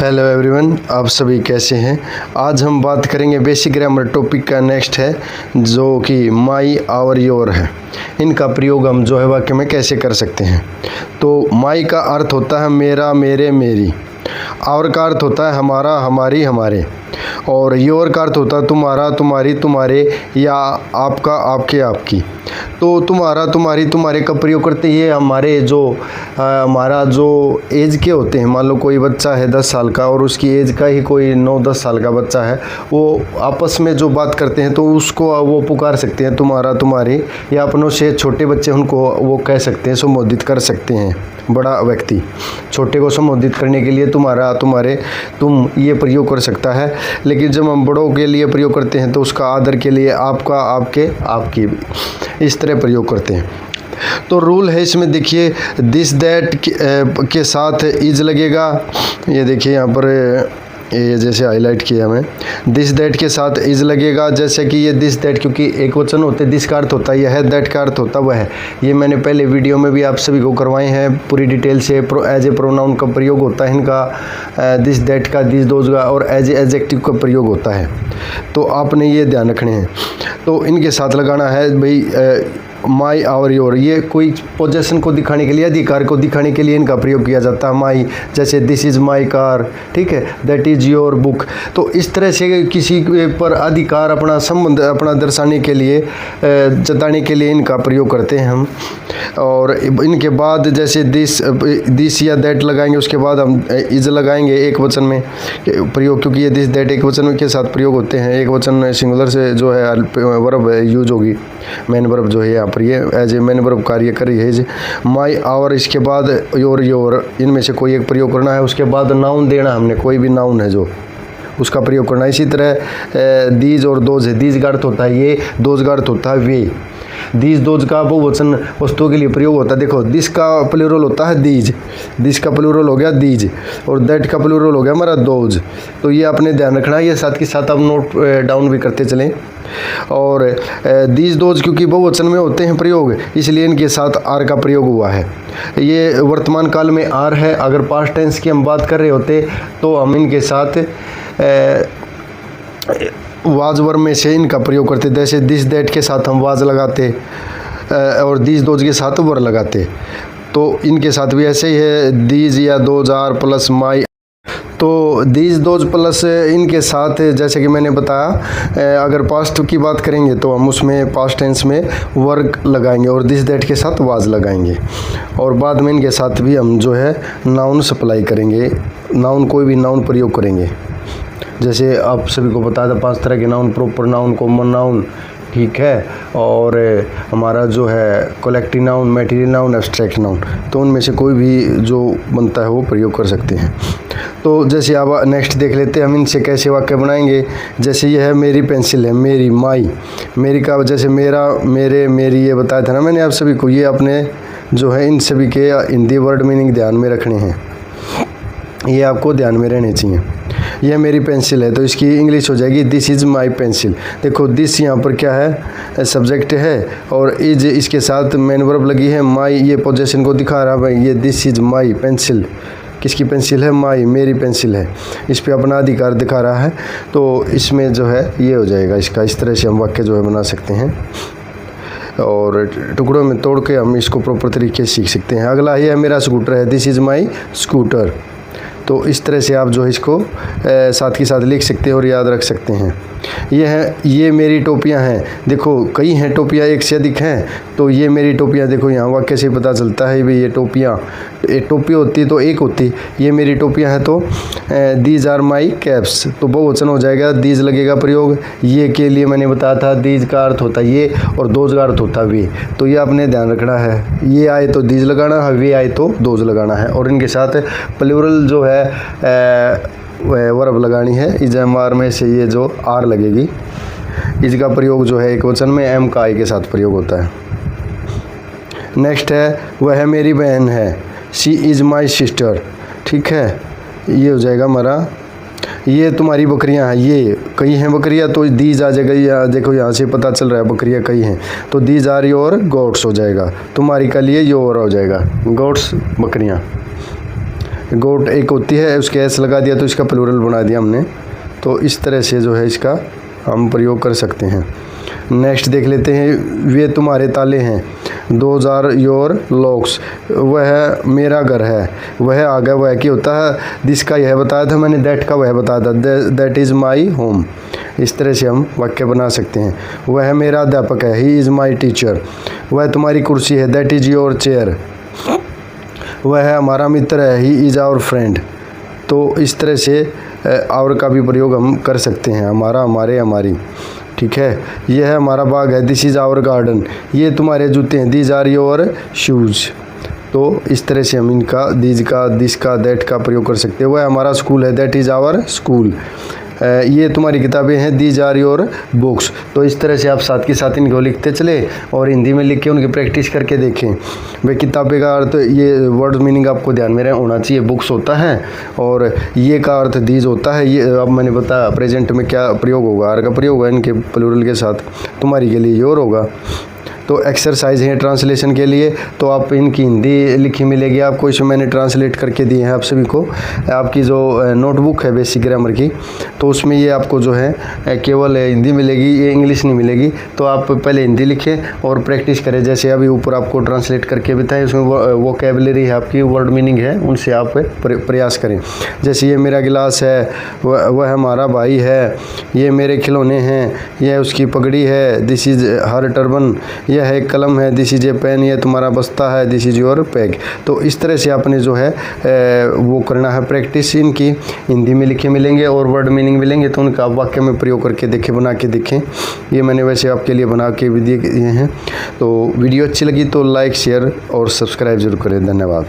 Hello everyone, आप सभी कैसे हैं। आज हम बात करेंगे बेसिक ग्रामर टॉपिक का नेक्स्ट है जो कि माई आवर योर है। इनका प्रयोग हम जो है वाक्य में कैसे कर सकते हैं। तो माई का अर्थ होता है मेरा, मेरे, मेरी। आवर का अर्थ होता है हमारा, हमारी, हमारे। और योर का अर्थ होता है तुम्हारा, तुम्हारी, तुम्हारे, या आपका, आपके, आपकी। तो तुम्हारा, तुम्हारी, तुम्हारे का प्रयोग करते ही हमारे हमारा जो एज के होते हैं, मान लो कोई बच्चा है 10 साल का और उसकी एज का ही कोई 9-10 साल का बच्चा है, वो आपस में जो बात करते हैं तो उसको वो पुकार सकते हैं तुम्हारा, तुम्हारी, या अपनों से छोटे बच्चे उनको वो कह सकते हैं, संबोधित कर सकते हैं। बड़ा व्यक्ति छोटे को संबोधित करने के लिए तुम्हारा, तुम्हारे, तुम ये प्रयोग कर सकता है। लेकिन जब हम बड़ों के लिए प्रयोग करते हैं तो उसका आदर के लिए आपका, आपके, आपकी, इस तरह प्रयोग करते हैं। तो रूल है इसमें, देखिए दिस दैट के साथ इज लगेगा। ये देखिए यहाँ पर ये जैसे हाईलाइट किया मैं, दिस दैट के साथ इज लगेगा। जैसे कि ये दिस दैट क्योंकि एक वचन होते, दिस का अर्थ होता है यह है, दैट का अर्थ होता वह है। ये मैंने पहले वीडियो में भी आप सभी को करवाए हैं पूरी डिटेल से। एज ए प्रोनाउन का प्रयोग होता है इनका, दिस दैट का, दिस दोज का, और एज ए एडजेक्टिव का प्रयोग होता है। तो आपने ये ध्यान रखने हैं। तो इनके साथ लगाना है भाई माई, आवर, योर। ये कोई पोजेशन को दिखाने के लिए, अधिकार को दिखाने के लिए इनका प्रयोग किया जाता है। माई, जैसे दिस इज़ माई कार, ठीक है, दैट इज़ योर बुक। तो इस तरह से किसी पर अधिकार, अपना संबंध, अपना दर्शाने के लिए, जताने के लिए इनका प्रयोग करते हैं हम। और इनके बाद जैसे दिस या दैट लगाएंगे, उसके बाद हम इज लगाएंगे एक वचन में प्रयोग, क्योंकि ये दिस दैट एक वचन के साथ प्रयोग होते हैं। एक वचन सिंगुलर से जो है वर्ब यूज होगी, मेन वर्ब जो है यहाँ पर ये एज ए मेन वर्ब कार्य कर रही है। माई, आवर, इसके बाद योर, इनमें से कोई एक प्रयोग करना है। उसके बाद नाउन देना, हमने कोई भी नाउन है जो उसका प्रयोग करना है। इसी तरह दीज और दोज है। दीज का अर्थ होता है ये, दोज का अर्थ होता है वे। दीज दोज का बहुवचन वस्तुओं के लिए प्रयोग होता है। देखो दिस का प्लूरल होता है दीज, दिस का प्लूरल हो गया दीज, और दैट का प्लूरल हो गया हमारा दोज। तो ये आपने ध्यान रखना है, ये साथ के साथ आप नोट डाउन भी करते चलें। और दीज दोज क्योंकि बहुवचन में होते हैं प्रयोग, इसलिए इनके साथ आर का प्रयोग हुआ है। ये वर्तमान काल में आर है। अगर पास्ट टेंस की हम बात कर रहे होते तो हम इनके साथ वाज वर्ब में से इनका प्रयोग करते, जैसे दिस दैट के साथ हम वाज लगाते और दीज दोज के साथ वर लगाते। तो इनके साथ भी ऐसे ही है, दीज या दोज आर प्लस माई। तो दीज दोज प्लस इनके साथ जैसे कि मैंने बताया, अगर पास्ट की बात करेंगे तो हम उसमें पास्ट टेंस में वर्क लगाएंगे और दिस दैट के साथ वाज लगाएंगे। और बाद में इनके साथ भी हम जो है नाउन सप्लाई करेंगे, नाउन कोई भी नाउन प्रयोग करेंगे। जैसे आप सभी को बताया था 5 तरह के noun, proper noun, common noun, ठीक है, और हमारा जो है collective noun, material noun, abstract noun. तो उनमें से कोई भी जो बनता है वो प्रयोग कर सकते हैं। तो जैसे अब नेक्स्ट देख लेते हैं हम इनसे कैसे वाक्य बनाएंगे। जैसे ये है मेरी पेंसिल है, मेरी, माई। मेरी का जैसे मेरा, मेरे, मेरी, ये बताया था ना मैंने आप सभी को। ये अपने जो है इन सभी के हिंदी वर्ड मीनिंग ध्यान में रखने हैं, ये आपको ध्यान में रहने चाहिए। यह मेरी पेंसिल है तो इसकी इंग्लिश हो जाएगी दिस इज़ माई पेंसिल। देखो दिस यहाँ पर क्या है, सब्जेक्ट है, और इज इसके साथ मेन वर्ब लगी है। माई ये पोजेशन को दिखा रहा है भाई, ये दिस इज़ माई पेंसिल। किसकी पेंसिल है? माई, मेरी पेंसिल है। इस पे अपना अधिकार दिखा रहा है। तो इसमें जो है ये हो जाएगा इसका। इस तरह से हम वाक्य जो है बना सकते हैं और टुकड़ों में तोड़ के हम इसको प्रॉपर तरीके से सीख सकते हैं। अगला ये है मेरा स्कूटर है, दिस इज़ माई स्कूटर। तो इस तरह से आप जो है इसको साथ के साथ लिख सकते हैं और याद रख सकते हैं। ये मेरी टोपियां हैं। देखो कई हैं टोपियां, एक से अधिक हैं। तो ये मेरी टोपियां, देखो यहाँ वाक्य से पता चलता है भाई ये टोपियां, एक टोपी होती तो एक होती, ये मेरी टोपियां हैं। तो दीज आर माई कैप्स, तो बहुवचन हो जाएगा, दीज लगेगा प्रयोग। ये के लिए मैंने बताया था दीज का अर्थ होता है ये और दोज का अर्थ होता है वे। तो ये आपने ध्यान रखना है, ये आए तो दीज लगाना है, वे आए तो दोज लगाना है। और इनके साथ प्लूरल जो है वर्ब लगानी है। इज एम आर में से ये जो आर लगेगी, इसका प्रयोग जो है एक वचन में एम का आई के साथ प्रयोग होता है। नेक्स्ट है वह मेरी बहन है, शी इज़ माई सिस्टर, ठीक है। ये हो जाएगा हमारा, ये तुम्हारी बकरियां हैं, ये कई हैं बकरियां तो दीज आ जाएगा। या देखो यहाँ से पता चल रहा है बकरियां कई हैं, तो दीज आर योर गोट्स हो जाएगा। तुम्हारी का लिए योर हो जाएगा, गोट्स बकरियां। गोट एक होती है, उसके एस लगा दिया तो इसका प्लूरल बना दिया हमने। तो इस तरह से जो है इसका हम प्रयोग कर सकते हैं। नेक्स्ट देख लेते हैं, वे तुम्हारे ताले हैं। दोज आर योर लॉक्स, वह मेरा घर है। वह आ गया, वह क्या होता है, दिस का यह बताया था मैंने, दैट का वह बताया था, दैट इज़ माई होम। इस तरह से हम वाक्य बना सकते हैं। वह मेरा अध्यापक है, ही इज़ माई टीचर। वह तुम्हारी कुर्सी है, दैट इज़ योर चेयर। वह हमारा मित्र है, ही इज़ आवर फ्रेंड। तो इस तरह से और का भी प्रयोग हम कर सकते हैं, हमारा, हमारे, हमारी। ठीक है, यह है हमारा बाग है, दिस इज़ आवर गार्डन। ये तुम्हारे जूते हैं, दीज आर योर शूज़। तो इस तरह से हम इनका दीज का, दिस का, दैट का प्रयोग कर सकते हैं। वह हमारा स्कूल है, दैट इज़ आवर स्कूल। ये तुम्हारी किताबें हैं, दीज आर योर बुक्स। तो इस तरह से आप साथ के साथ इनको लिखते चले और हिंदी में लिख के उनकी प्रैक्टिस करके देखें। वे किताबें का अर्थ, ये वर्ड मीनिंग आपको ध्यान में होना चाहिए। बुक्स होता है और ये का अर्थ दीज होता है। ये अब मैंने बताया प्रेजेंट में क्या प्रयोग होगा, आर का प्रयोग होगा इनके प्लूरल के साथ। तुम्हारी के लिए योर होगा। तो एक्सरसाइज है ट्रांसलेशन के लिए, तो आप इनकी हिंदी लिखी मिलेगी आपको, इसमें मैंने ट्रांसलेट करके दिए हैं आप सभी को। आपकी जो नोटबुक है बेसिक ग्रामर की, तो उसमें ये आपको जो है केवल हिंदी मिलेगी, ये इंग्लिश नहीं मिलेगी। तो आप पहले हिंदी लिखें और प्रैक्टिस करें, जैसे अभी ऊपर आपको ट्रांसलेट करके बताएं। उसमें वोकैबुलरी है आपकी, वर्ड मीनिंग है, उनसे आप प्रयास करें। जैसे ये मेरा गिलास है, वह हमारा भाई है, ये मेरे खिलौने हैं, यह उसकी पगड़ी है, दिस इज़ हर टर्बन, यह एक कलम है, दिस इज ए पेन, यह तुम्हारा बस्ता है, दिस इज योर बैग। तो इस तरह से आपने जो है वो करना है प्रैक्टिस। इनकी हिंदी में लिखे मिलेंगे और वर्ड मीनिंग मिलेंगे, तो उनका आप वाक्य में प्रयोग करके देखें, बना के देखें। ये मैंने वैसे आपके लिए बना के भी दिए हैं। तो वीडियो अच्छी लगी तो लाइक, शेयर और सब्सक्राइब जरूर करें। धन्यवाद।